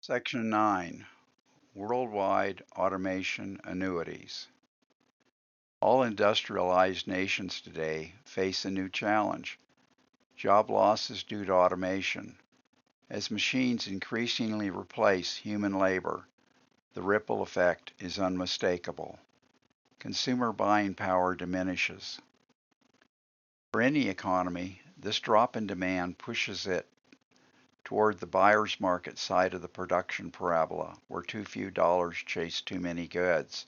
Section 9. Worldwide Automation Annuities. All industrialized nations today face a new challenge: job losses due to automation. As machines increasingly replace human labor, the ripple effect is unmistakable. Consumer buying power diminishes. For any economy, this drop in demand pushes it toward the buyer's market side of the production parabola, where too few dollars chase too many goods.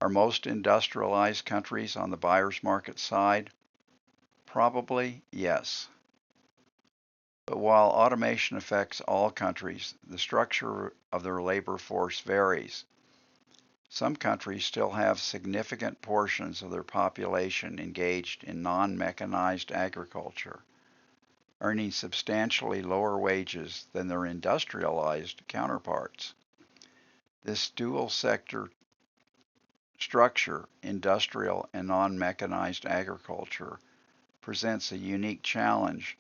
Are most industrialized countries on the buyer's market side? Probably yes. But while automation affects all countries, the structure of their labor force varies. Some countries still have significant portions of their population engaged in non-mechanized agriculture, earning substantially lower wages than their industrialized counterparts. This dual sector structure, industrial and non-mechanized agriculture, presents a unique challenge.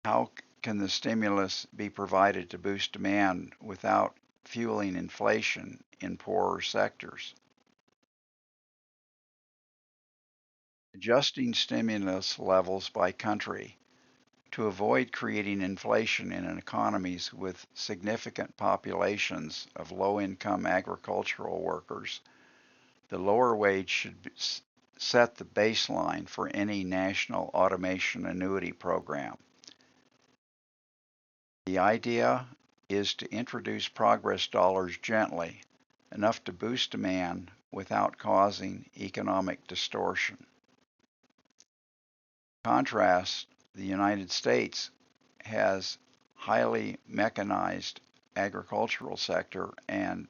How can the stimulus be provided to boost demand without fueling inflation in poorer sectors? Adjusting stimulus levels by country to avoid creating inflation in economies with significant populations of low-income agricultural workers. The lower wage should set the baseline for any national automation annuity program. The idea is to introduce progress dollars gently, enough to boost demand without causing economic distortion. In contrast, the United States has highly mechanized agricultural sector and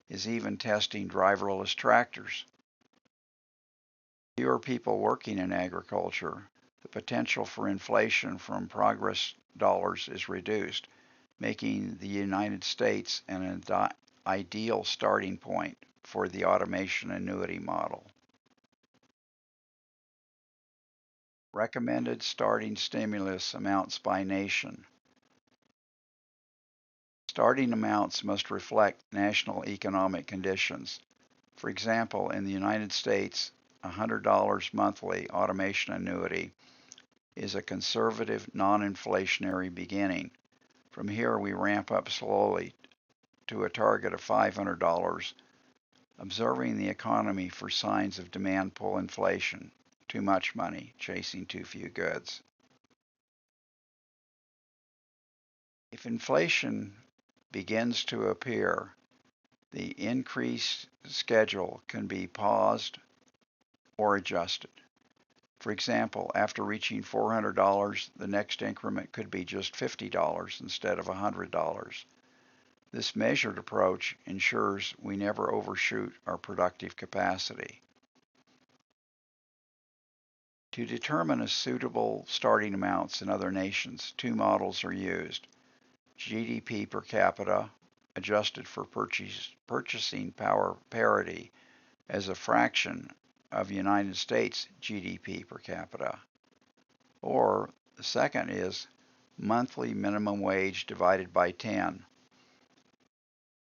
is even testing driverless tractors. Fewer people working in agriculture, the potential for inflation from progress dollars is reduced, making the United States an ideal starting point for the automation annuity model. Recommended starting stimulus amounts by nation. Starting amounts must reflect national economic conditions. For example, in the United States, a $100 monthly automation annuity is a conservative, non-inflationary beginning. From here, we ramp up slowly to a target of $500, observing the economy for signs of demand pull inflation, too much money chasing too few goods. If inflation begins to appear, the increased schedule can be paused or adjusted. For example, after reaching $400, the next increment could be just $50 instead of $100. This measured approach ensures we never overshoot our productive capacity. To determine a suitable starting amounts in other nations, two models are used: GDP per capita, adjusted for purchasing power parity as a fraction of United States GDP per capita. Or the second is monthly minimum wage divided by 10.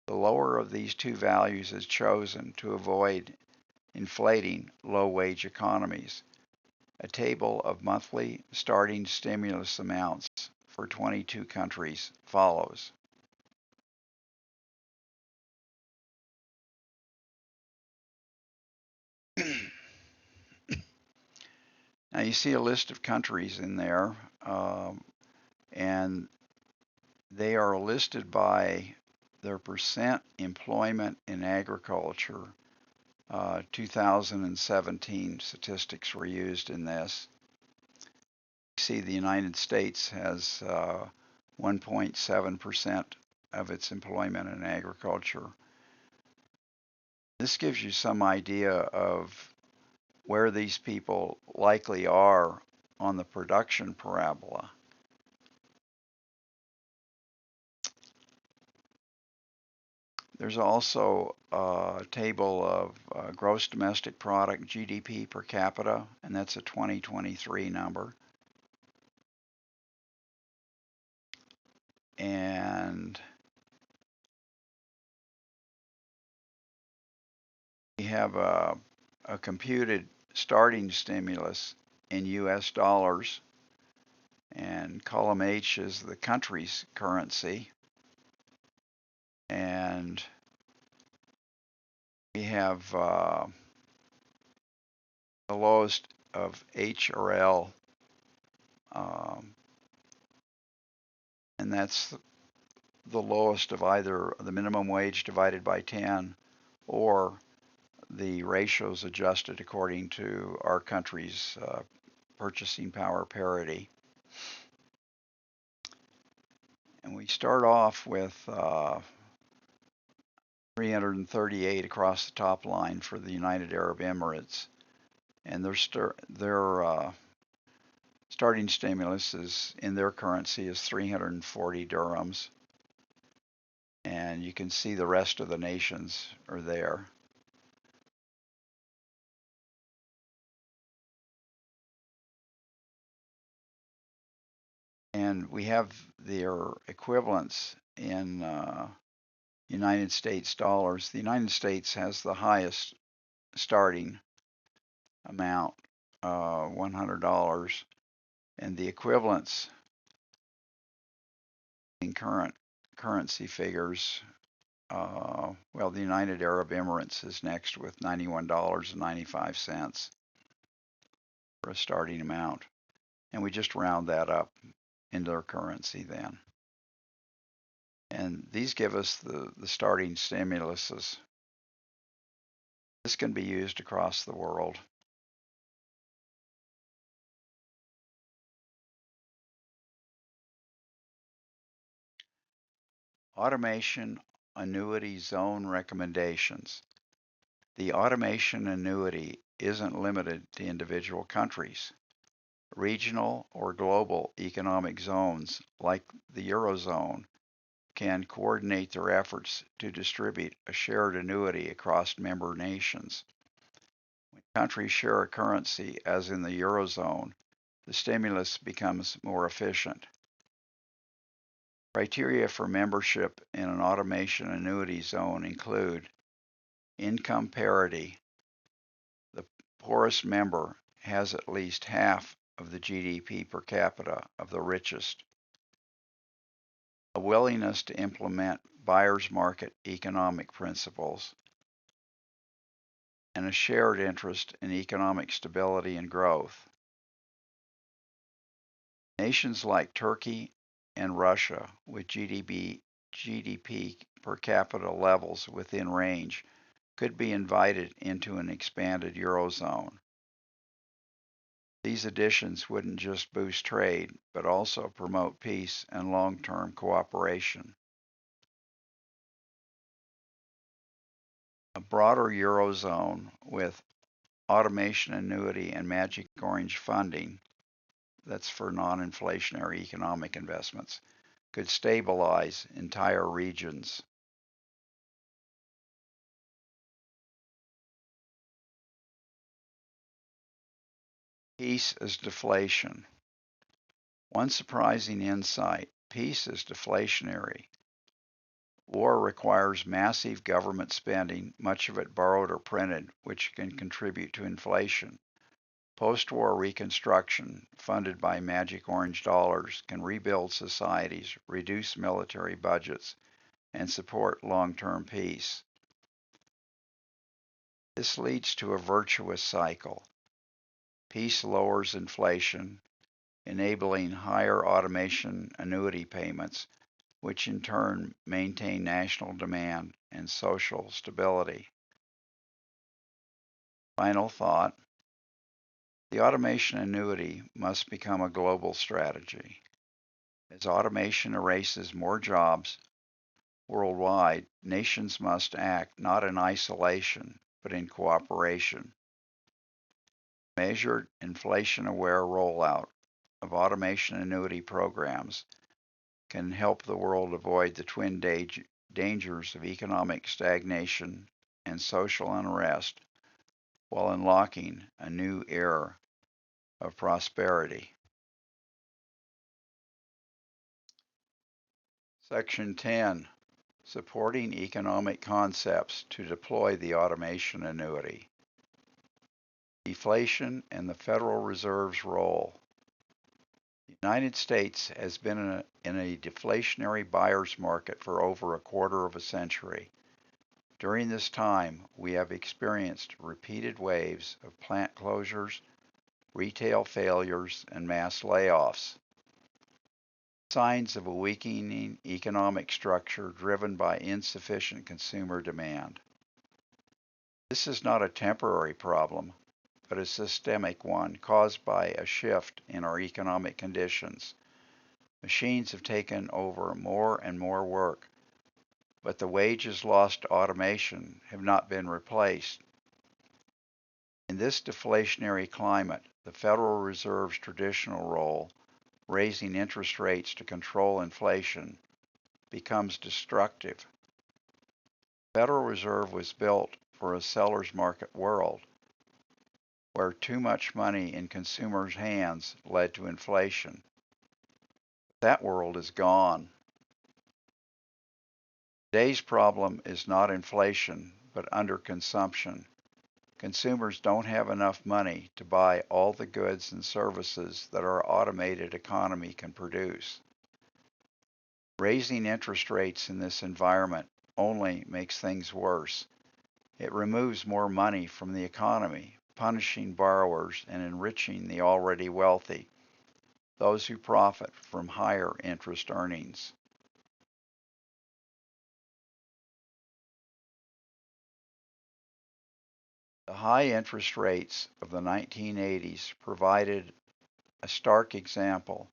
The lower of these two values is chosen to avoid inflating low-wage economies. A table of monthly starting stimulus amounts for 22 countries follows. Now you see a list of countries in there, and they are listed by their percent employment in agriculture. 2017 statistics were used in this. You see the United States has 1.7% of its employment in agriculture. This gives you some idea of where these people likely are on the production parabola. There's also a table of gross domestic product, GDP per capita, and that's a 2023 number. And we have a computed starting stimulus in US dollars, and column H is the country's currency. And we have the lowest of H or L, and that's the lowest of either the minimum wage divided by 10 or the ratios adjusted according to our country's purchasing power parity. And we start off with 338 across the top line for the United Arab Emirates, and their starting stimulus is in their currency is 340 dirhams, and you can see the rest of the nations are there. And we have their equivalents in United States dollars. The United States has the highest starting amount, $100, and the equivalents in current currency figures, well, the United Arab Emirates is next with $91.95 for a starting amount. And we just round that up into their currency then. And these give us the starting stimuluses. This can be used across the world. Automation Annuity Zone Recommendations. The Automation Annuity isn't limited to individual countries. Regional or global economic zones, like the Eurozone, can coordinate their efforts to distribute a shared annuity across member nations. When countries share a currency, as in the Eurozone, the stimulus becomes more efficient. Criteria for membership in an automation annuity zone include income parity. The poorest member has at least half of the GDP per capita of the richest. A willingness to implement buyer's market economic principles, and a shared interest in economic stability and growth. Nations like Turkey and Russia, with GDP per capita levels within range, could be invited into an expanded Eurozone. These additions wouldn't just boost trade, but also promote peace and long-term cooperation. A broader Eurozone with automation annuity and magic orange funding, that's for non-inflationary economic investments, could stabilize entire regions. Peace is deflation. One surprising insight: peace is deflationary. War requires massive government spending, much of it borrowed or printed, which can contribute to inflation. Post-war reconstruction, funded by magic orange dollars, can rebuild societies, reduce military budgets, and support long-term peace. This leads to a virtuous cycle. Peace lowers inflation, enabling higher automation annuity payments, which in turn maintain national demand and social stability. Final thought: the automation annuity must become a global strategy. As automation erases more jobs worldwide, nations must act not in isolation, but in cooperation. Measured, inflation-aware rollout of automation annuity programs can help the world avoid the twin dangers of economic stagnation and social unrest, while unlocking a new era of prosperity. Section 10. Supporting economic concepts to deploy the automation annuity. Deflation and the Federal Reserve's role. The United States has been in a deflationary buyer's market for over a quarter of a century. During this time, we have experienced repeated waves of plant closures, retail failures, and mass layoffs. Signs of a weakening economic structure driven by insufficient consumer demand. This is not a temporary problem, but a systemic one caused by a shift in our economic conditions. Machines have taken over more and more work, but the wages lost to automation have not been replaced. In this deflationary climate, the Federal Reserve's traditional role, raising interest rates to control inflation, becomes destructive. The Federal Reserve was built for a seller's market world, where too much money in consumers' hands led to inflation. That world is gone. Today's problem is not inflation, but underconsumption. Consumers don't have enough money to buy all the goods and services that our automated economy can produce. Raising interest rates in this environment only makes things worse. It removes more money from the economy, punishing borrowers and enriching the already wealthy, those who profit from higher interest earnings. The high interest rates of the 1980s provided a stark example.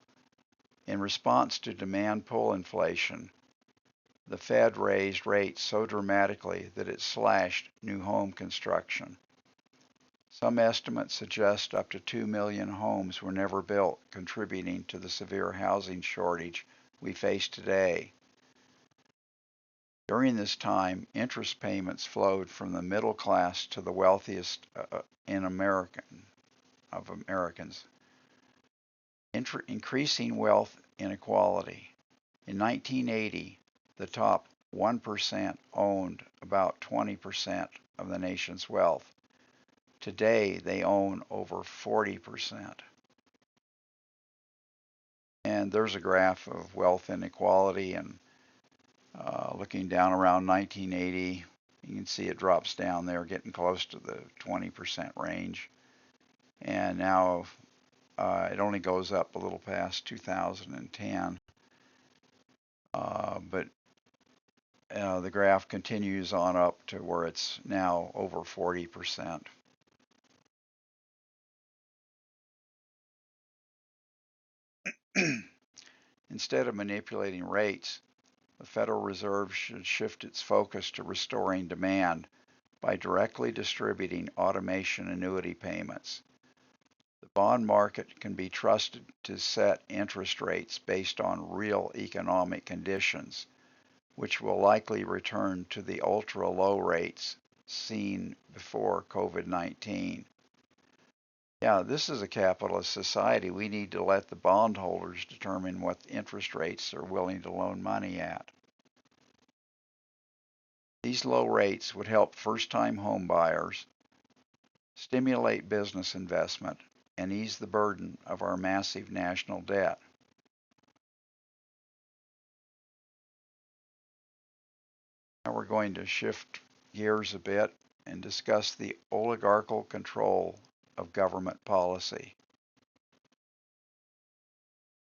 In response to demand pull inflation, the Fed raised rates so dramatically that it slashed new home construction. Some estimates suggest up to 2 million homes were never built, contributing to the severe housing shortage we face today. During this time, interest payments flowed from the middle class to the wealthiest of Americans, increasing wealth inequality. In 1980, the top 1% owned about 20% of the nation's wealth. Today, they own over 40%. And there's a graph of wealth inequality, and looking down around 1980, you can see it drops down there, getting close to the 20% range. And now it only goes up a little past 2010. But the graph continues on up to where it's now over 40%. Instead of manipulating rates, the Federal Reserve should shift its focus to restoring demand by directly distributing automation annuity payments. The bond market can be trusted to set interest rates based on real economic conditions, which will likely return to the ultra-low rates seen before COVID-19. Yeah, this is a capitalist society. We need to let the bondholders determine what interest rates they're willing to loan money at. These low rates would help first-time home buyers, stimulate business investment, and ease the burden of our massive national debt. Now we're going to shift gears a bit and discuss the oligarchical control of government policy.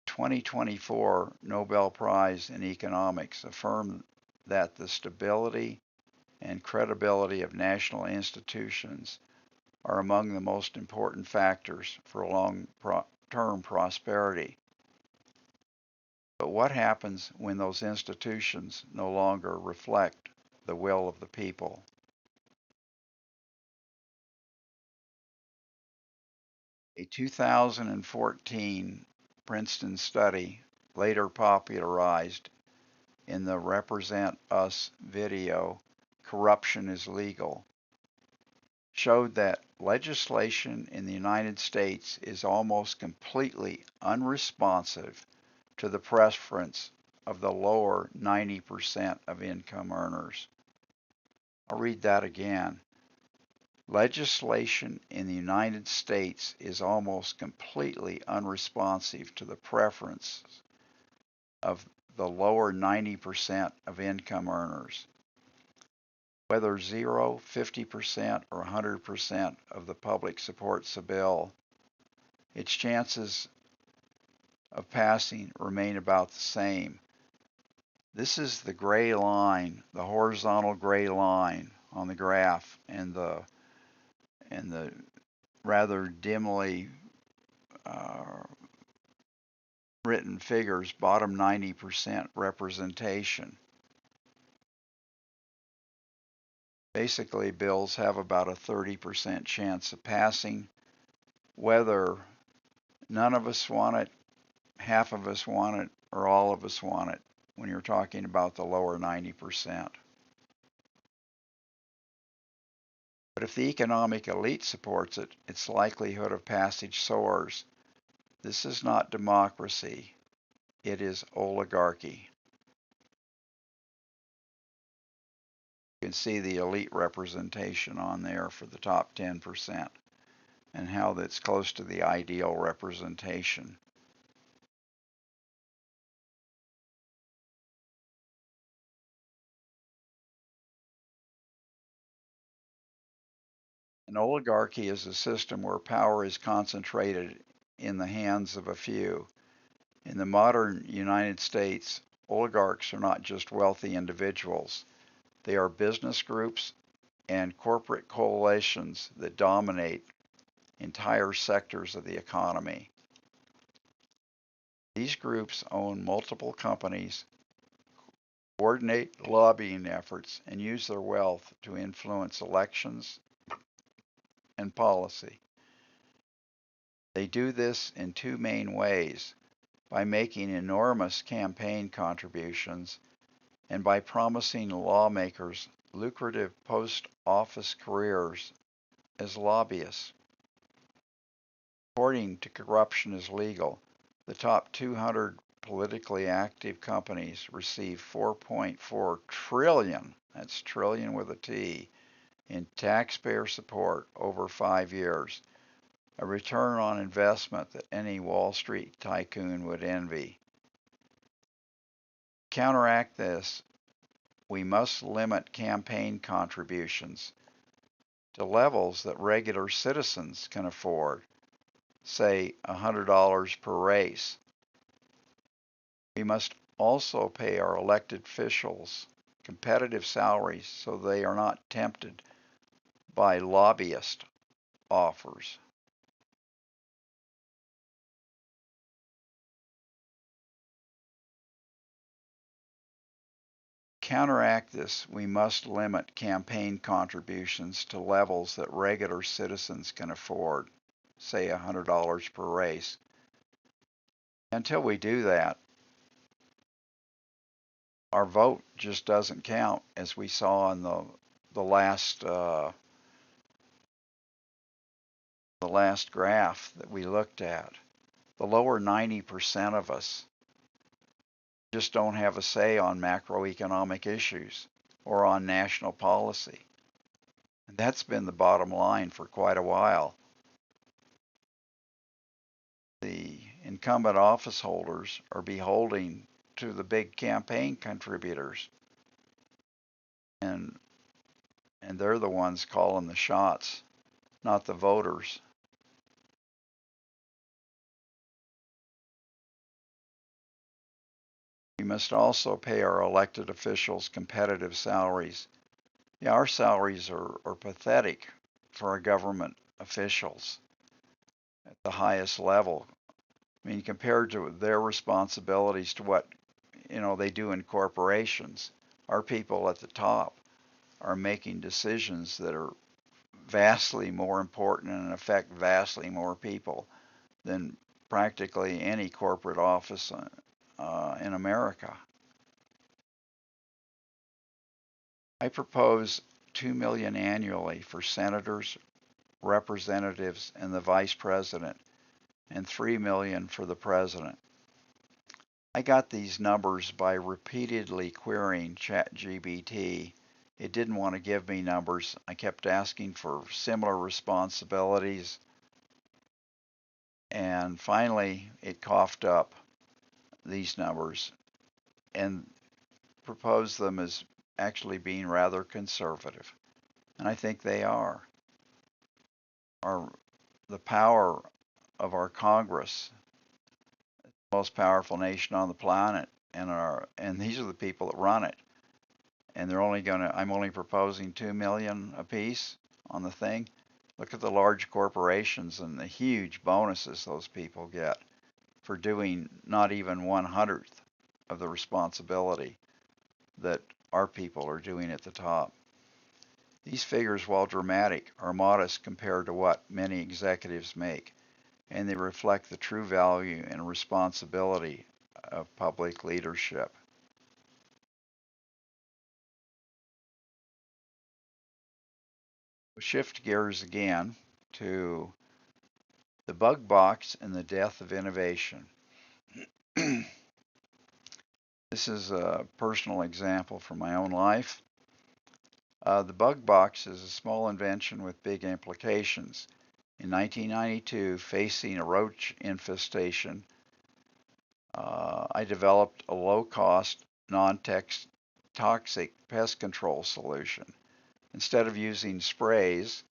2024 Nobel Prize in Economics affirmed that the stability and credibility of national institutions are among the most important factors for long-term prosperity. But what happens when those institutions no longer reflect the will of the people? A 2014 Princeton study, later popularized in the Represent Us video, Corruption is Legal, showed that legislation in the United States is almost completely unresponsive to the preference of the lower 90% of income earners. I'll read that again. Legislation in the United States is almost completely unresponsive to the preferences of the lower 90% of income earners. Whether 0, 50%, or 100% of the public supports a bill, its chances of passing remain about the same. This is the gray line, the horizontal gray line on the graph, and the rather dimly written figures, bottom 90% representation. Basically, bills have about a 30% chance of passing, whether none of us want it, half of us want it, or all of us want it, when you're talking about the lower 90%. But if the economic elite supports it, its likelihood of passage soars. This is not democracy. It is oligarchy. You can see the elite representation on there for the top 10% and how that's close to the ideal representation. An oligarchy is a system where power is concentrated in the hands of a few. In the modern United States, oligarchs are not just wealthy individuals. They are business groups and corporate coalitions that dominate entire sectors of the economy. These groups own multiple companies, coordinate lobbying efforts, and use their wealth to influence elections and policy. They do this in two main ways: by making enormous campaign contributions and by promising lawmakers lucrative post-office careers as lobbyists. According to Corruption is Legal, the top 200 politically active companies receive 4.4 trillion, that's trillion with a T, in taxpayer support over 5 years, a return on investment that any Wall Street tycoon would envy. To counteract this, we must limit campaign contributions to levels that regular citizens can afford, say $100 per race. We must also pay our elected officials competitive salaries so they are not tempted by lobbyist offers. To counteract this, we must limit campaign contributions to levels that regular citizens can afford, say $100 per race. Until we do that, our vote just doesn't count, as we saw in the last graph that we looked at. The lower 90% of us just don't have a say on macroeconomic issues or on national policy. And that's been the bottom line for quite a while. The incumbent office holders are beholden to the big campaign contributors, and they're the ones calling the shots, not the voters. We must also pay our elected officials competitive salaries. Yeah, our salaries are pathetic for our government officials at the highest level. I mean, compared to their responsibilities to what they do in corporations, our people at the top are making decisions that are vastly more important and affect vastly more people than practically any corporate office in America. I propose $2 million annually for senators, representatives, and the vice president, and $3 million for the president. I got these numbers by repeatedly querying ChatGPT. It didn't want to give me numbers. I kept asking for similar responsibilities, and finally it coughed up these numbers and proposed them as actually being rather conservative. And I think they are. Our, the power of our Congress, the most powerful nation on the planet, and these are the people that run it. And I'm only proposing 2 million apiece on the thing. Look at the large corporations and the huge bonuses those people get for doing not even 1/100th of the responsibility that our people are doing at the top. These figures, while dramatic, are modest compared to what many executives make, and they reflect the true value and responsibility of public leadership. We'll shift gears again to the bug box and the death of innovation. This is a personal example from my own life. The bug box is a small invention with big implications. In 1992, facing a roach infestation, I developed a low-cost, non-toxic pest control solution. Instead of using sprays,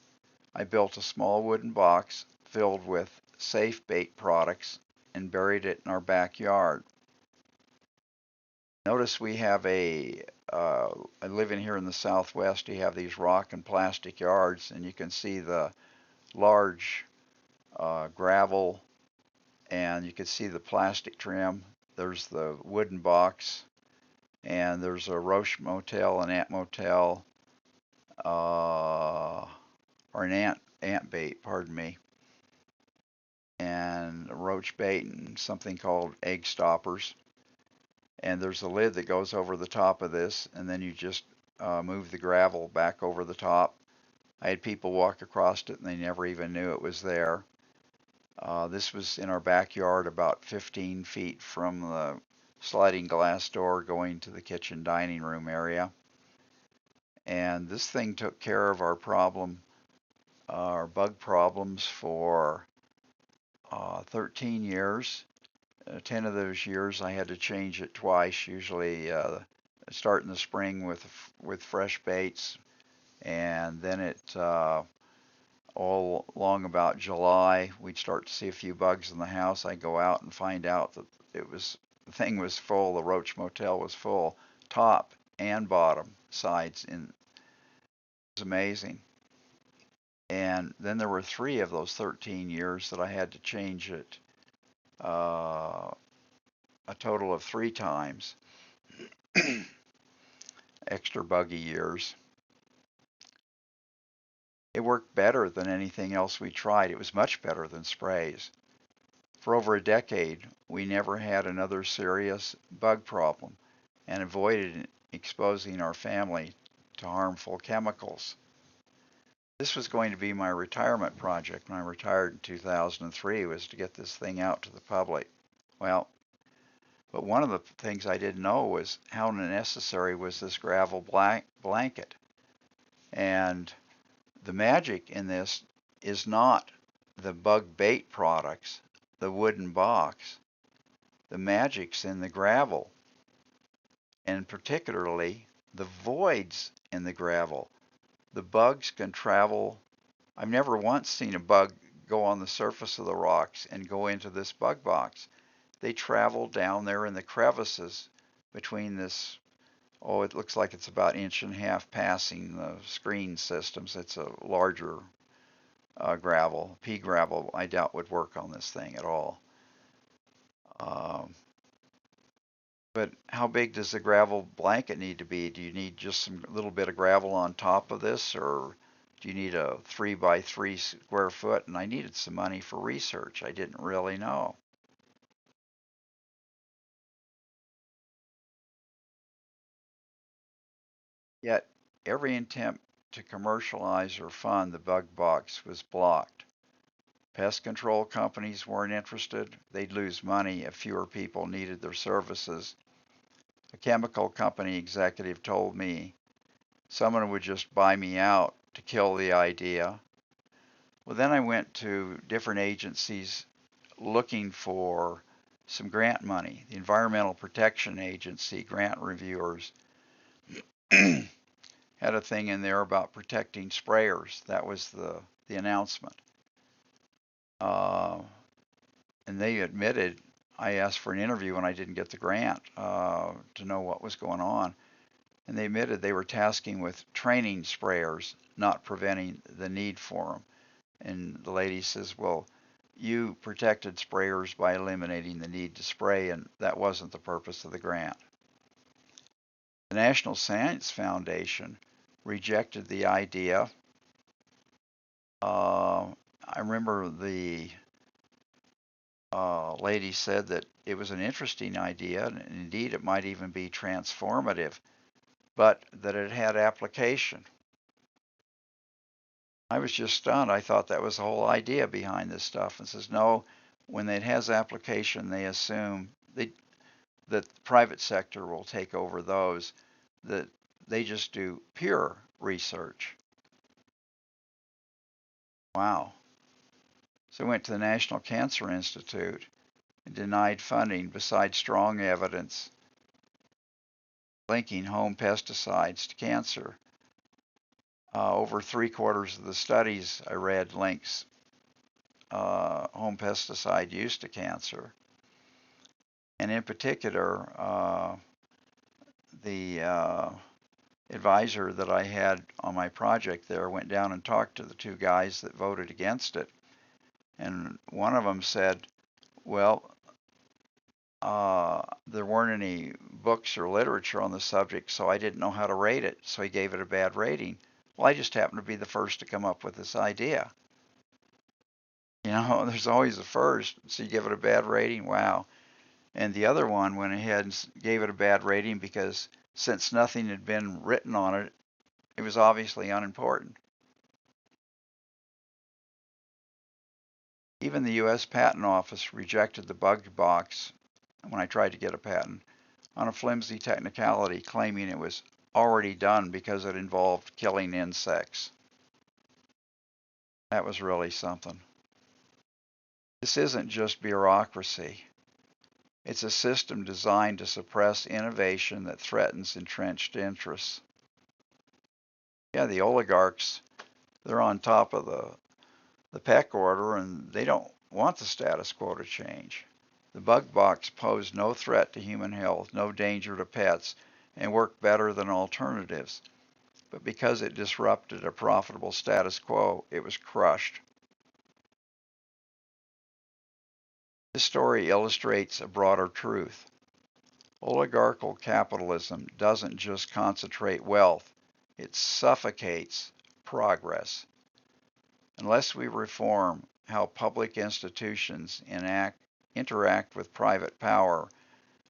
I built a small wooden box filled with safe bait products and buried it in our backyard. Notice we have I live in here in the Southwest, you have these rock and plastic yards, and you can see the large gravel, and you can see the plastic trim. There's the wooden box, and there's a roach motel, an ant motel, or an ant bait, pardon me, and a roach bait and something called egg stoppers. And there's a lid that goes over the top of this, and then you just move the gravel back over the top. I had people walk across it and they never even knew it was there. This was in our backyard about 15 feet from the sliding glass door going to the kitchen dining room area. And this thing took care of our bug problems for 13 years. 10 of those years I had to change it twice, usually start in the spring with fresh baits, and then all along about July, we'd start to see a few bugs in the house. I'd go out and find out that the thing was full, the roach motel was full, top and bottom sides. It was amazing. And then there were 3 of those 13 years that I had to change it a total of 3 times. Extra buggy years. It worked better than anything else we tried. It was much better than sprays. For over a decade, we never had another serious bug problem and avoided exposing our family to harmful chemicals. This was going to be my retirement project when I retired in 2003, was to get this thing out to the public. Well, but one of the things I didn't know was how necessary was this gravel blanket. And the magic in this is not the bug bait products, the wooden box. The magic's in the gravel, and particularly the voids in the gravel. The bugs can travel. I've never once seen a bug go on the surface of the rocks and go into this bug box. They travel down there in the crevices between this, it looks like it's about 1.5 inches passing the screen systems. It's a larger gravel. Pea gravel, I doubt would work on this thing at all. But how big does the gravel blanket need to be? Do you need just some little bit of gravel on top of this, or do you need a 3 by 3 square foot? And I needed some money for research. I didn't really know. Yet every attempt to commercialize or fund the bug box was blocked. Pest control companies weren't interested. They'd lose money if fewer people needed their services. A chemical company executive told me someone would just buy me out to kill the idea. Well, then I went to different agencies looking for some grant money. The Environmental Protection Agency grant reviewers had a thing in there about protecting sprayers. That was the announcement. And they admitted, I asked for an interview when I didn't get the grant to know what was going on. And they admitted they were tasking with training sprayers, not preventing the need for them. And the lady says, well, you protected sprayers by eliminating the need to spray, and that wasn't the purpose of the grant. The National Science Foundation rejected the idea. I remember the lady said that it was an interesting idea, and indeed it might even be transformative, but that it had application. I was just stunned. I thought that was the whole idea behind this stuff. And says, no, when it has application, they assume that the private sector will take over those, that they just do pure research. Wow. So I went to the National Cancer Institute and denied funding besides strong evidence linking home pesticides to cancer. Over 3/4 of the studies I read links home pesticide use to cancer. And in particular, the advisor that I had on my project there went down and talked to the two guys that voted against it. And one of them said, well, there weren't any books or literature on the subject, so I didn't know how to rate it, so he gave it a bad rating. Well, I just happened to be the first to come up with this idea. You know, there's always a first, so you give it a bad rating, wow. And the other one went ahead and gave it a bad rating because since nothing had been written on it, it was obviously unimportant. Even the U.S. Patent Office rejected the bug box when I tried to get a patent on a flimsy technicality, claiming it was already done because it involved killing insects. That was really something. This isn't just bureaucracy. It's a system designed to suppress innovation that threatens entrenched interests. Yeah, the oligarchs, they're on top of the peck order, and they don't want the status quo to change. The bug box posed no threat to human health, no danger to pets, and worked better than alternatives. But because it disrupted a profitable status quo, it was crushed. This story illustrates a broader truth. Oligarchical capitalism doesn't just concentrate wealth, it suffocates progress. Unless we reform how public institutions interact with private power,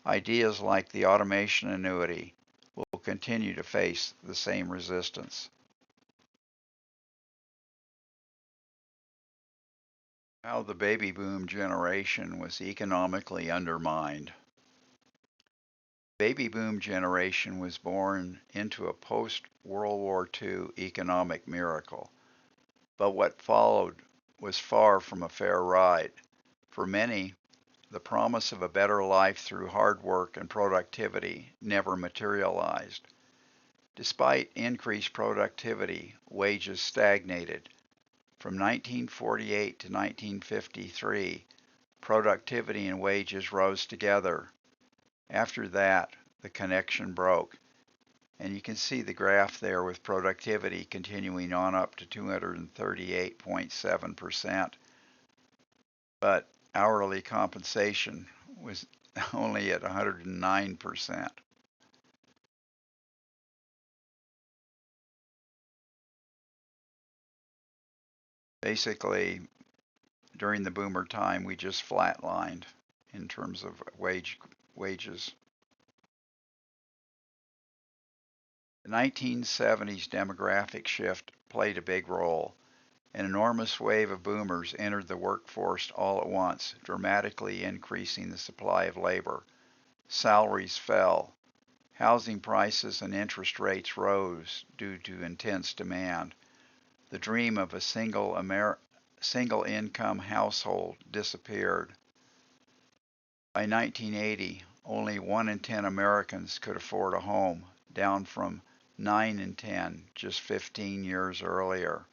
ideas like the Automation Annuity will continue to face the same resistance. How the baby boom generation was economically undermined. Baby boom generation was born into a post-World War II economic miracle, but what followed was far from a fair ride. For many, the promise of a better life through hard work and productivity never materialized. Despite increased productivity, wages stagnated. From 1948 to 1953, productivity and wages rose together. After that, the connection broke. And you can see the graph there with productivity continuing on up to 238.7%. But hourly compensation was only at 109%. Basically, during the boomer time, we just flatlined in terms of wages. The 1970s demographic shift played a big role. An enormous wave of boomers entered the workforce all at once, dramatically increasing the supply of labor. Salaries fell. Housing prices and interest rates rose due to intense demand. The dream of a single income household disappeared. By 1980, only 1 in 10 Americans could afford a home, down from 9 in 10 just 15 years earlier.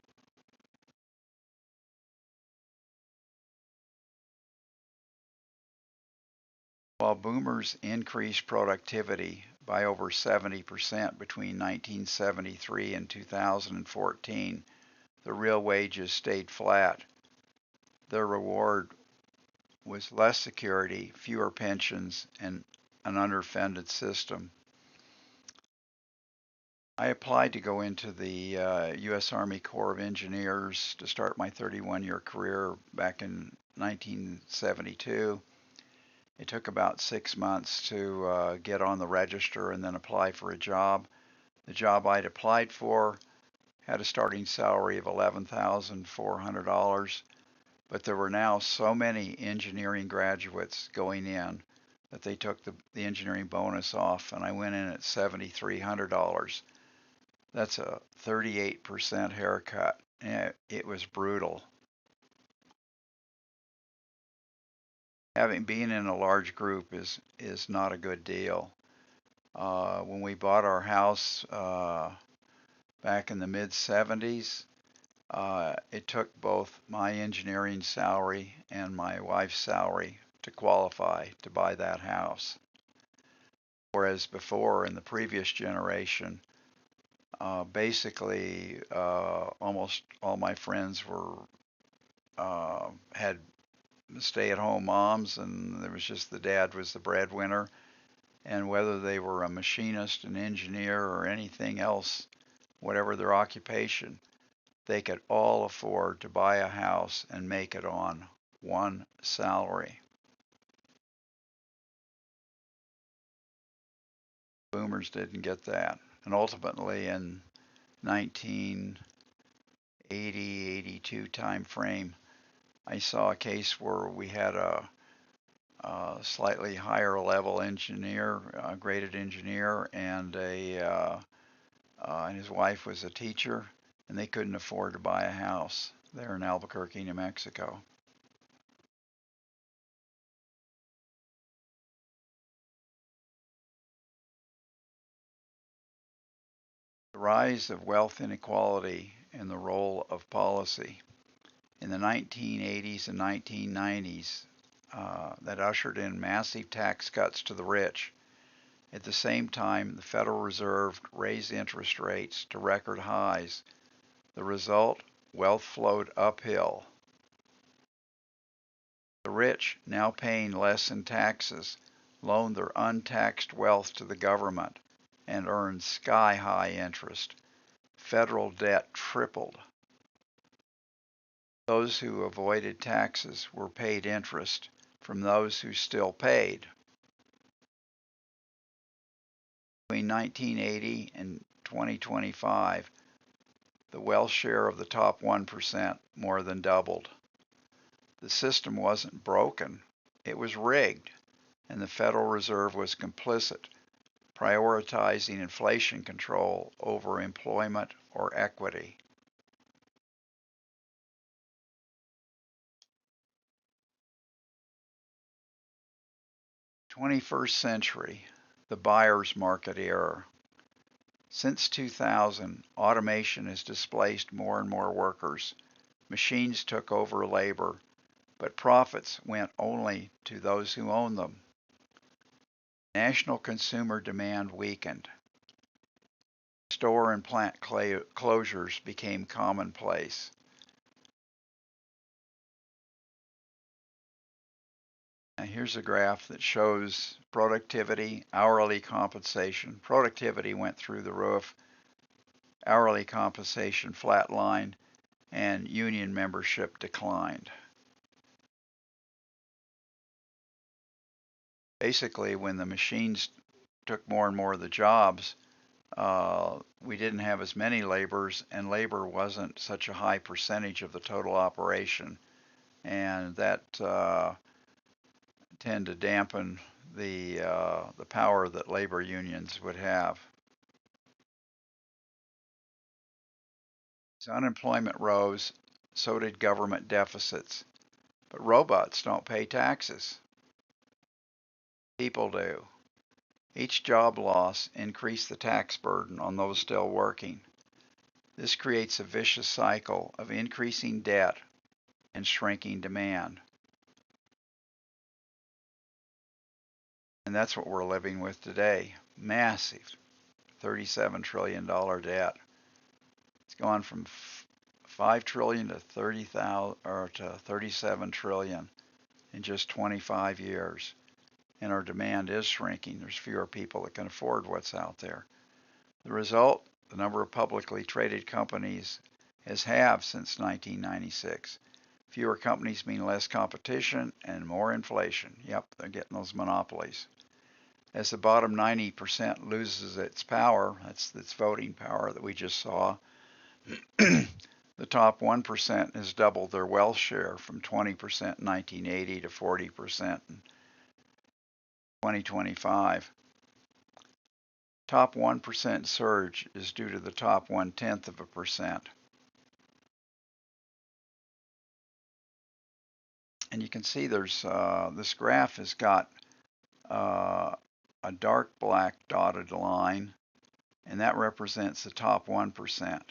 While boomers increased productivity by over 70% between 1973 and 2014, the real wages stayed flat. Their reward was less security, fewer pensions, and an underfunded system. I applied to go into the U.S. Army Corps of Engineers to start my 31-year career back in 1972. It took about 6 months to get on the register and then apply for a job. The job I'd applied for had a starting salary of $11,400, but there were now so many engineering graduates going in that they took the engineering bonus off, and I went in at $7,300. That's a 38% haircut. It was brutal. Having been in a large group is not a good deal. When we bought our house back in the mid 70s, it took both my engineering salary and my wife's salary to qualify to buy that house. Whereas before, in the previous generation, basically almost all my friends were had stay-at-home moms, and there was just the dad was the breadwinner, and whether they were a machinist, an engineer, or anything else, whatever their occupation, they could all afford to buy a house and make it on one salary. Boomers didn't get that, and ultimately in 1980-82 time frame, I saw a case where we had a slightly higher level engineer, a graded engineer, and his wife was a teacher, and they couldn't afford to buy a house there in Albuquerque, New Mexico. The rise of wealth inequality and the role of policy. In the 1980s and 1990s, that ushered in massive tax cuts to the rich. At the same time, the Federal Reserve raised interest rates to record highs. The result, wealth flowed uphill. The rich, now paying less in taxes, loaned their untaxed wealth to the government and earned sky-high interest. Federal debt tripled. Those who avoided taxes were paid interest from those who still paid. Between 1980 and 2025, the wealth share of the top 1% more than doubled. The system wasn't broken, it was rigged, and the Federal Reserve was complicit, prioritizing inflation control over employment or equity. 21st century, the buyer's market era. Since 2000, automation has displaced more and more workers. Machines took over labor, but profits went only to those who own them. National consumer demand weakened. Store and plant closures became commonplace. Now here's a graph that shows productivity, hourly compensation. Productivity went through the roof, hourly compensation flatlined, and union membership declined. Basically, when the machines took more and more of the jobs, we didn't have as many laborers, and labor wasn't such a high percentage of the total operation, and that tend to dampen the power that labor unions would have. As unemployment rose, so did government deficits. But robots don't pay taxes. People do. Each job loss increased the tax burden on those still working. This creates a vicious cycle of increasing debt and shrinking demand. And that's what we're living with today. Massive $37 trillion debt. It's gone from 5 trillion to 30,000 or to 37 trillion in just 25 years. And our demand is shrinking. There's fewer people that can afford what's out there. The result, the number of publicly traded companies has halved since 1996. Fewer companies mean less competition and more inflation. Yep, they're getting those monopolies. As the bottom 90% loses its power, that's its voting power that we just saw, the top 1% has doubled their wealth share from 20% in 1980 to 40% in 2025. Top 1% surge is due to the top 0.1%. And you can see there's this graph has got a dark black dotted line, and that represents the top 1%.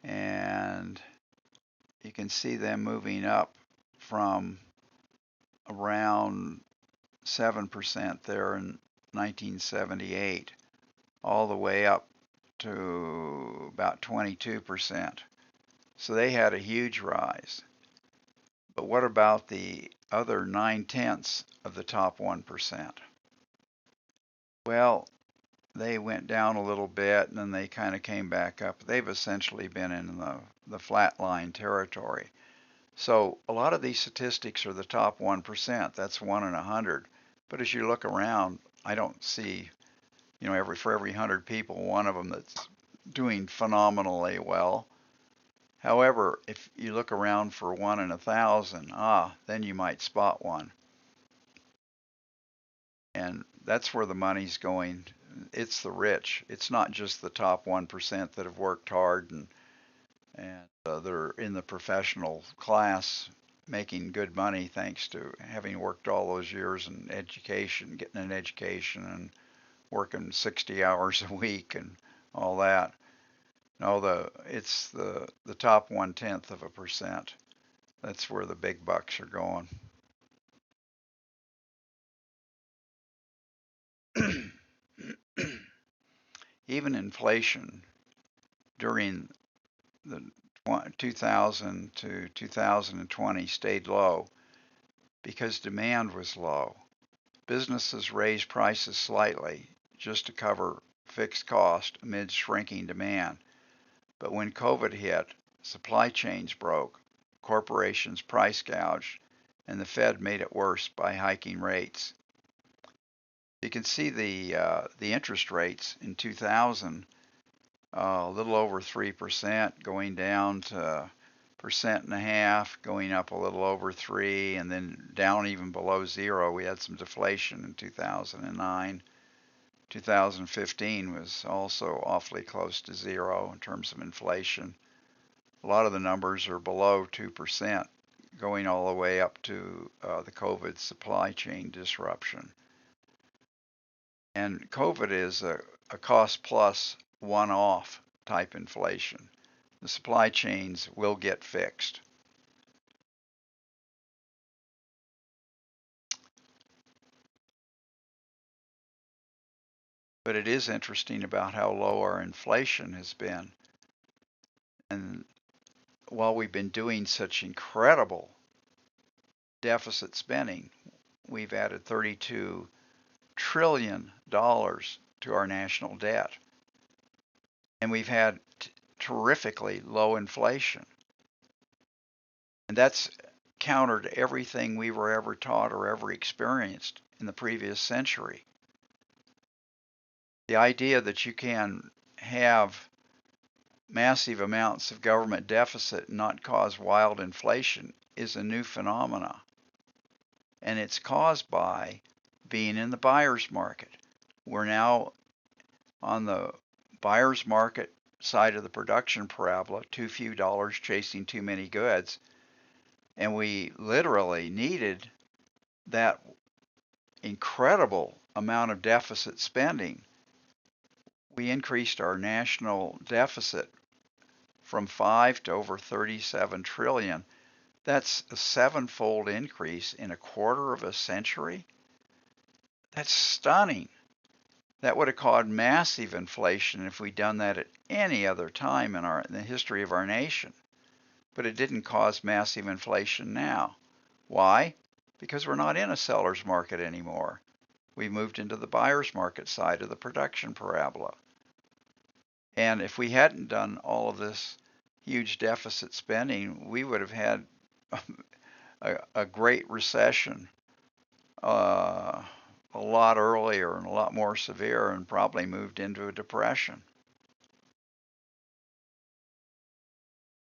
And you can see them moving up from around 7% there in 1978 all the way up to about 22%. So they had a huge rise. But what about the other 9/10 of the top 1%? Well, they went down a little bit and then they kind of came back up. They've essentially been in the flat line territory. So a lot of these statistics are the top 1%. That's 1 in 100. But as you look around, I don't see, for every 100 people, one of them that's doing phenomenally well. However, if you look around for 1 in 1,000, then you might spot one. And that's where the money's going. It's the rich. It's not just the top 1% that have worked hard and they're in the professional class making good money thanks to having worked all those years in education, getting an education and working 60 hours a week and all that. No, it's the top 0.1%. That's where the big bucks are going. Even inflation during the 2000 to 2020 stayed low because demand was low. Businesses raised prices slightly just to cover fixed cost amid shrinking demand. But when COVID hit, supply chains broke, corporations price gouged, and the Fed made it worse by hiking rates. You can see the interest rates in 2000, a little over 3%, going down to 1.5%, going up a little over 3%, and then down even below 0. We had some deflation in 2009. 2015 was also awfully close to 0 in terms of inflation. A lot of the numbers are below 2%, going all the way up to the COVID supply chain disruption. And COVID is a cost plus one-off type inflation. The supply chains will get fixed. But it is interesting about how low our inflation has been. And while we've been doing such incredible deficit spending, we've added $32 trillion to our national debt. And we've had terrifically low inflation. And that's countered everything we were ever taught or ever experienced in the previous century. The idea that you can have massive amounts of government deficit and not cause wild inflation is a new phenomena. And it's caused by being in the buyer's market. We're now on the buyer's market side of the production parabola, too few dollars chasing too many goods. And we literally needed that incredible amount of deficit spending. We increased our national deficit from 5 to over 37 trillion. That's a sevenfold increase in a quarter of a century. That's stunning. That would have caused massive inflation if we'd done that at any other time in the history of our nation. But it didn't cause massive inflation now. Why? Because we're not in a seller's market anymore. We moved into the buyer's market side of the production parabola. And if we hadn't done all of this huge deficit spending, we would have had a great recession a lot earlier and a lot more severe, and probably moved into a depression.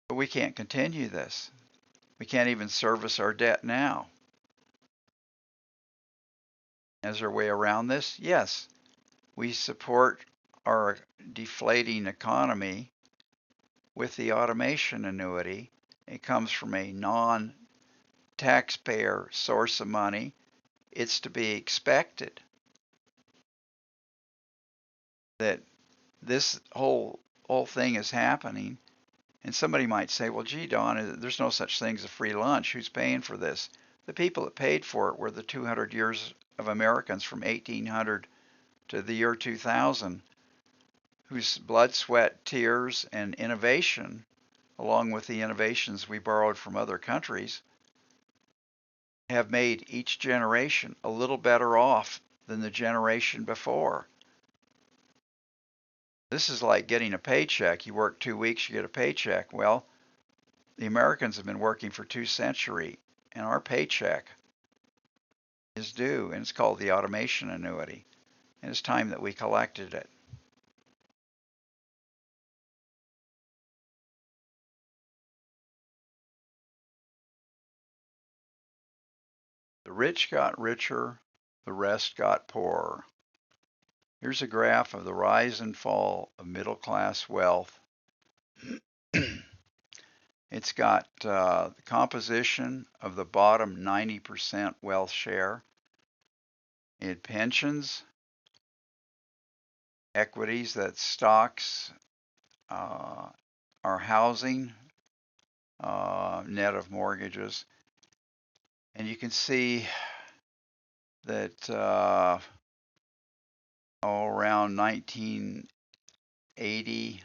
But we can't continue this. We can't even service our debt now. Is there a way around this? Yes. We support our deflating economy with the automation annuity. It comes from a non-taxpayer source of money. It's to be expected that this whole thing is happening. And somebody might say, well, gee, Don, there's no such thing as a free lunch. Who's paying for this? The people that paid for it were the 200 years of Americans from 1800 to the year 2000, whose blood, sweat, tears, and innovation, along with the innovations we borrowed from other countries, have made each generation a little better off than the generation before. This is like getting a paycheck. You work 2 weeks, you get a paycheck. Well, the Americans have been working for 2 centuries, and our paycheck is due, and it's called the Automation Annuity. And it's time that we collected it. The rich got richer, the rest got poorer. Here's a graph of the rise and fall of middle class wealth. It's got the composition of the bottom 90% wealth share. It pensions, equities, that's stocks, our housing, net of mortgages. And you can see that around 1980,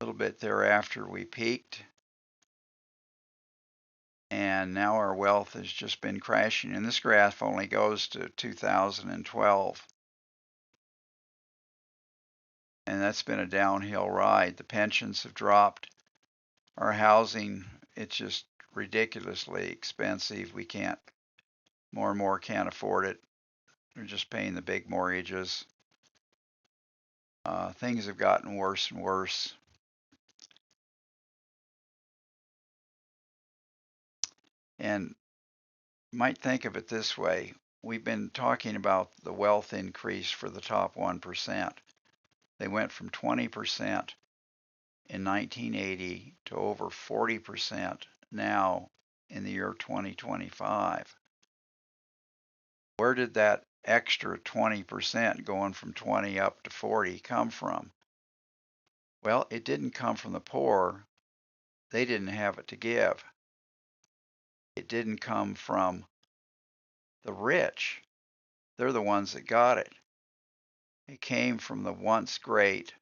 a little bit thereafter, we peaked. And now our wealth has just been crashing. And this graph only goes to 2012. And that's been a downhill ride. The pensions have dropped. Our housing, it's just ridiculously expensive. We can't, more and more can't afford it. We're just paying the big mortgages. Things have gotten worse and worse. And you might think of it this way. We've been talking about the wealth increase for the top 1%. They went from 20% in 1980 to over 40% now in the year 2025. Where did that extra 20% going from 20 up to 40 come from? Well, it didn't come from the poor. They didn't have it to give. It didn't come from the rich. They're the ones that got it. It came from the once great,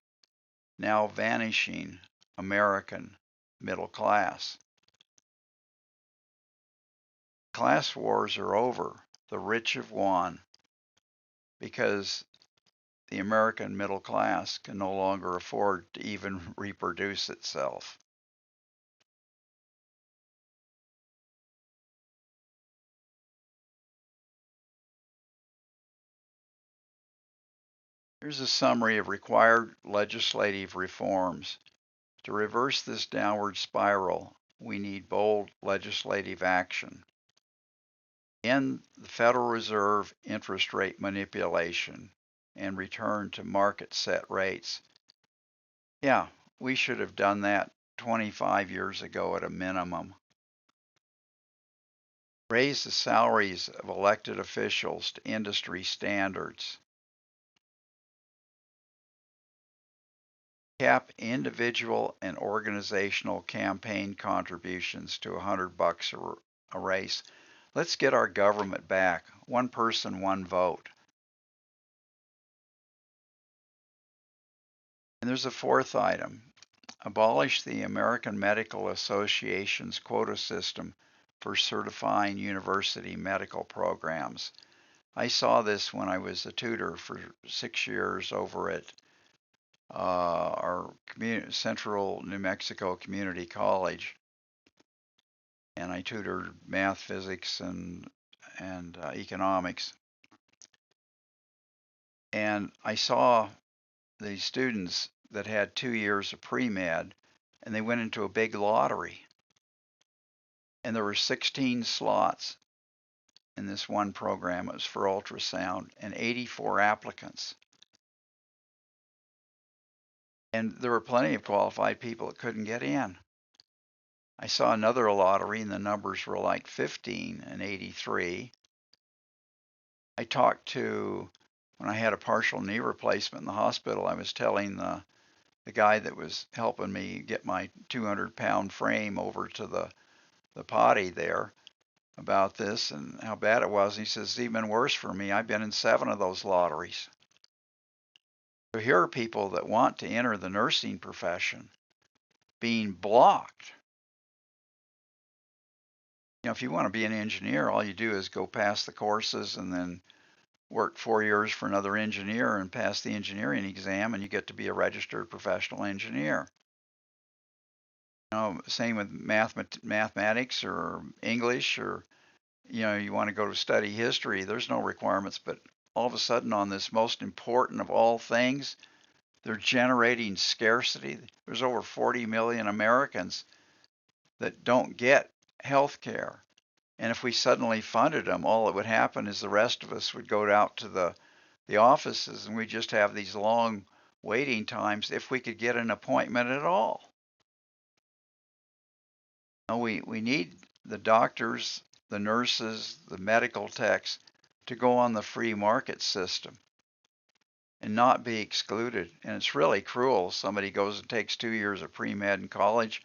now vanishing American middle class. Class wars are over. The rich have won because the American middle class can no longer afford to even reproduce itself. Here's a summary of required legislative reforms. To reverse this downward spiral, we need bold legislative action. End the Federal Reserve interest rate manipulation and return to market set rates. Yeah, we should have done that 25 years ago at a minimum. Raise the salaries of elected officials to industry standards. Cap individual and organizational campaign contributions to $100 a race. Let's get our government back. One person, one vote. And there's a fourth item. Abolish the American Medical Association's quota system for certifying university medical programs. I saw this when I was a tutor for 6 years over at our Central New Mexico Community College, and I tutored math, physics, and economics. And I saw the students that had 2 years of pre-med, and they went into a big lottery. And there were 16 slots in this one program. It was for ultrasound, and 84 applicants. And there were plenty of qualified people that couldn't get in. I saw another lottery, and the numbers were like 15 and 83. I talked to, when I had a partial knee replacement in the hospital, I was telling the guy that was helping me get my 200-pound frame over to the potty there about this and how bad it was. And he says, it's even worse for me. I've been in 7 of those lotteries. So here are people that want to enter the nursing profession being blocked. You know, if you want to be an engineer, all you do is go pass the courses and then work 4 years for another engineer and pass the engineering exam, and you get to be a registered professional engineer. You know, same with mathematics or English, or you know, you want to go to study history. There's no requirements, but all of a sudden, on this most important of all things, they're generating scarcity. There's over 40 million Americans that don't get health care. And if we suddenly funded them, all that would happen is the rest of us would go out to the offices, and we just have these long waiting times if we could get an appointment at all. Now we need the doctors, the nurses, the medical techs to go on the free market system and not be excluded. And it's really cruel. Somebody goes and takes 2 years of pre-med in college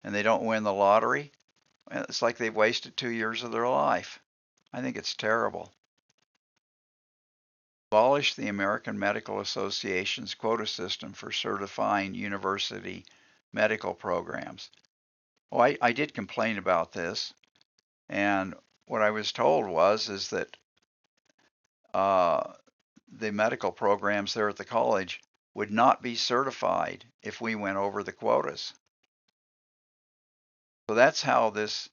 and they don't win the lottery. It's like they've wasted 2 years of their life. I think it's terrible. Abolish the American Medical Association's quota system for certifying university medical programs. Oh, I did complain about this, and what I was told is that the medical programs there at the college would not be certified if we went over the quotas. So that's how this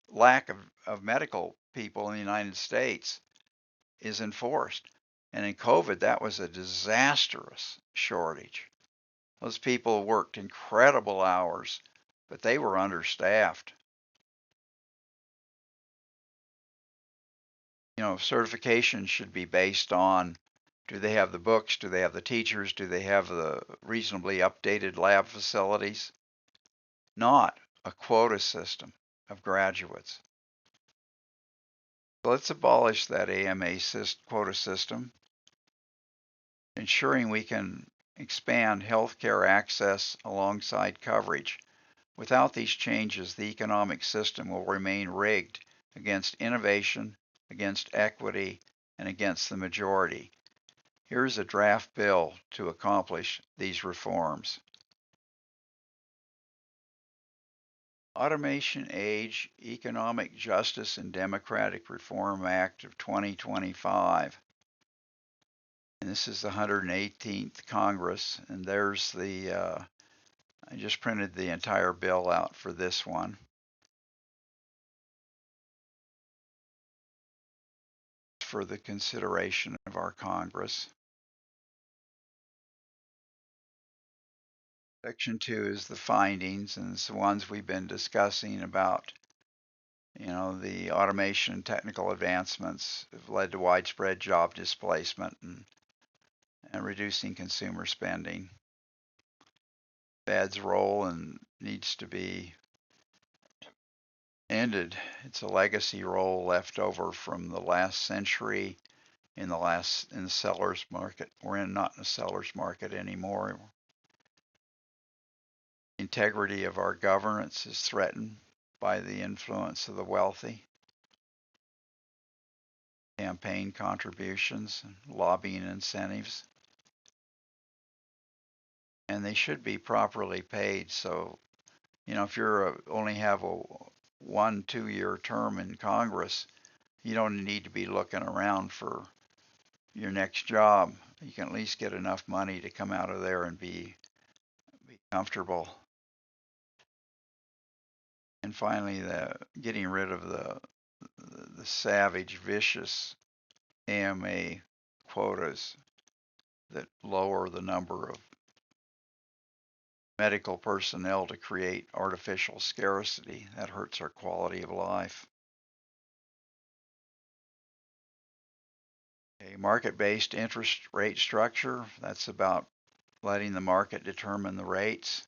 lack of medical people in the United States is enforced. And in COVID, that was a disastrous shortage. Those people worked incredible hours, but they were understaffed. You know, certification should be based on, do they have the books? Do they have the teachers? Do they have the reasonably updated lab facilities? Not a quota system of graduates. So let's abolish that AMA quota system, ensuring we can expand healthcare access alongside coverage. Without these changes, the economic system will remain rigged against innovation, against equity, and against the majority. Here's a draft bill to accomplish these reforms. Automation Age Economic Justice and Democratic Reform Act of 2025. And this is the 118th Congress, and there's the, I just printed the entire bill out for this one. For the consideration of our Congress. Section 2 is the findings, and it's the ones we've been discussing about, the automation and technical advancements have led to widespread job displacement and reducing consumer spending. Fed's role and needs to be ended. It's a legacy role left over from the last century in the seller's market. We're not in the seller's market anymore. Integrity of our governance is threatened by the influence of the wealthy. Campaign contributions, lobbying incentives, and they should be properly paid. So, if you're only have a 1-2 year term in Congress, you don't need to be looking around for your next job. You can at least get enough money to come out of there and be comfortable. And finally, getting rid of the savage, vicious AMA quotas that lower the number of medical personnel to create artificial scarcity. That hurts our quality of life. A market-based interest rate structure, that's about letting the market determine the rates.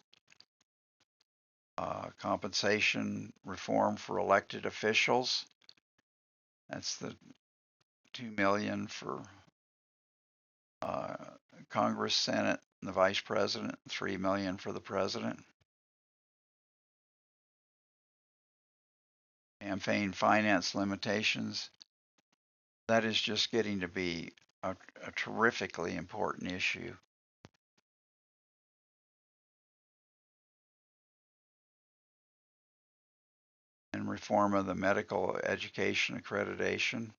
Compensation reform for elected officials. That's the $2 million for Congress, Senate, and the Vice President, $3 million for the President. Campaign finance limitations. That is just getting to be a terrifically important issue. And reform of the medical education accreditation.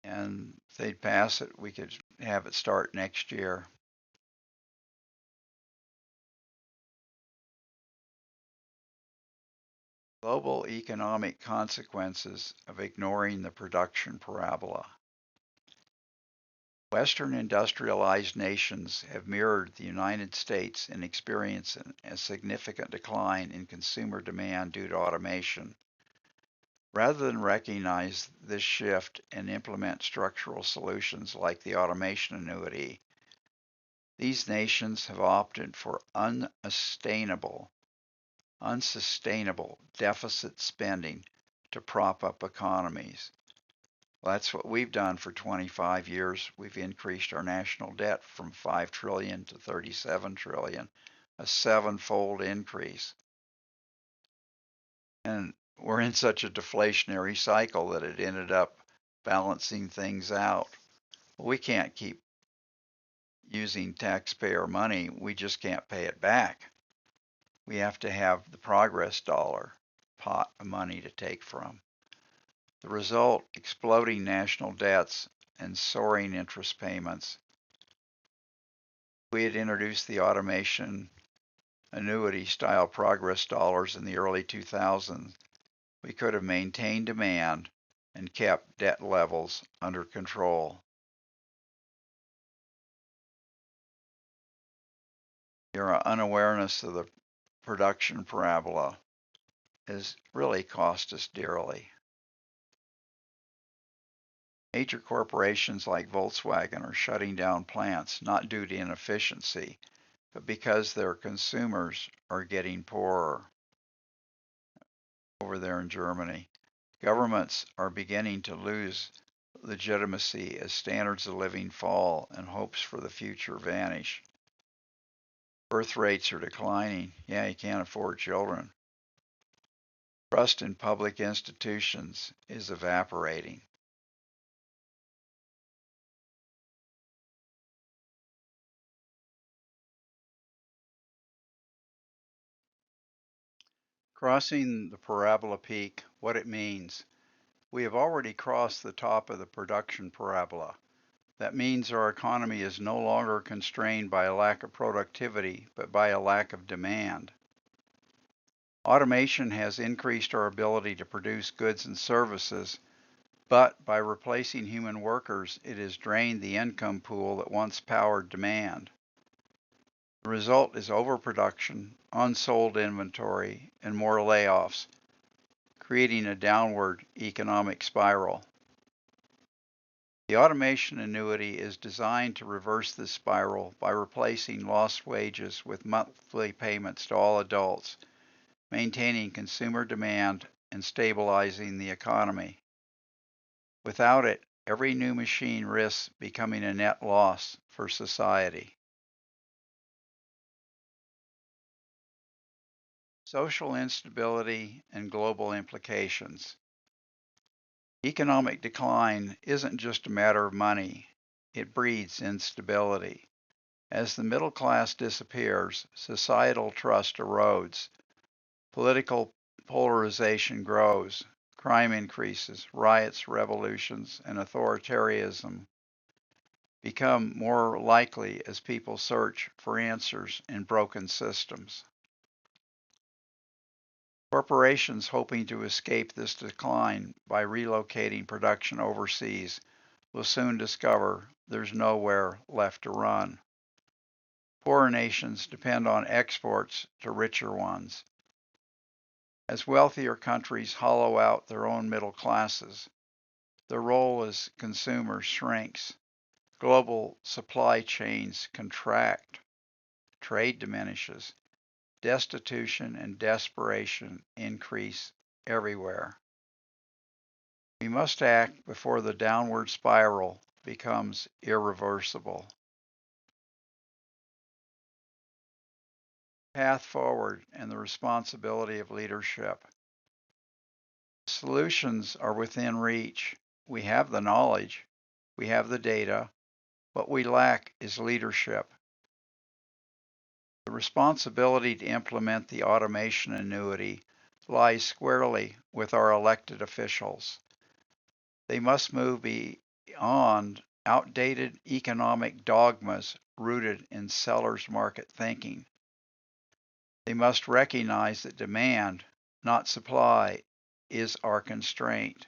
And if they'd pass it, we could have it start next year. Global economic consequences of ignoring the production parabola. Western industrialized nations have mirrored the United States in experiencing a significant decline in consumer demand due to automation. Rather than recognize this shift and implement structural solutions like the Automation Annuity, these nations have opted for unsustainable deficit spending to prop up economies. Well, that's what we've done for 25 years. We've increased our national debt from 5 trillion to 37 trillion, a 7-fold increase. And we're in such a deflationary cycle that it ended up balancing things out. We can't keep using taxpayer money. We just can't pay it back. We have to have the progress dollar pot of money to take from. The result, exploding national debts and soaring interest payments. We had introduced the Automation Annuity style progress dollars in the early 2000s. We could have maintained demand and kept debt levels under control. Your unawareness of the production parabola has really cost us dearly. Major corporations like Volkswagen are shutting down plants not due to inefficiency, but because their consumers are getting poorer. Over there in Germany, governments are beginning to lose legitimacy as standards of living fall and hopes for the future vanish. Birth rates are declining. Yeah, you can't afford children. Trust in public institutions is evaporating. Crossing the parabola peak, what it means. We have already crossed the top of the production parabola. That means our economy is no longer constrained by a lack of productivity, but by a lack of demand. Automation has increased our ability to produce goods and services, But by replacing human workers, it has drained the income pool that once powered demand. The result is overproduction, unsold inventory, and more layoffs, creating a downward economic spiral. The automation annuity is designed to reverse this spiral by replacing lost wages with monthly payments to all adults, maintaining consumer demand and stabilizing the economy. Without it, every new machine risks becoming a net loss for society. Social instability and global implications. Economic decline isn't just a matter of money, it breeds instability. As the middle class disappears, societal trust erodes, political polarization grows, crime increases, riots, revolutions, and authoritarianism become more likely as people search for answers in broken systems. Corporations hoping to escape this decline by relocating production overseas will soon discover there's nowhere left to run. Poorer nations depend on exports to richer ones. As wealthier countries hollow out their own middle classes, their role as consumers shrinks. Global supply chains contract, trade diminishes, destitution and desperation increase everywhere. We must act before the downward spiral becomes irreversible. Path forward and the responsibility of leadership. Solutions are within reach. We have the knowledge, we have the data. What we lack is leadership. The responsibility to implement the automation annuity lies squarely with our elected officials. They must move beyond outdated economic dogmas rooted in seller's market thinking. They must recognize that demand, not supply, is our constraint,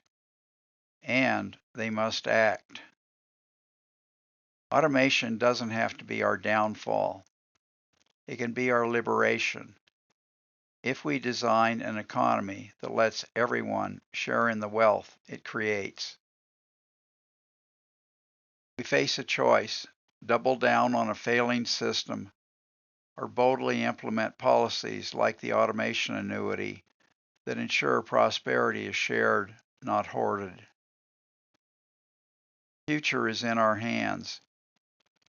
and they must act. Automation doesn't have to be our downfall. It can be our liberation. If we design an economy that lets everyone share in the wealth it creates. We face a choice: double down on a failing system or boldly implement policies like the automation annuity that ensure prosperity is shared, not hoarded. The future is in our hands.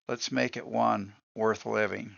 Let's make it one worth living.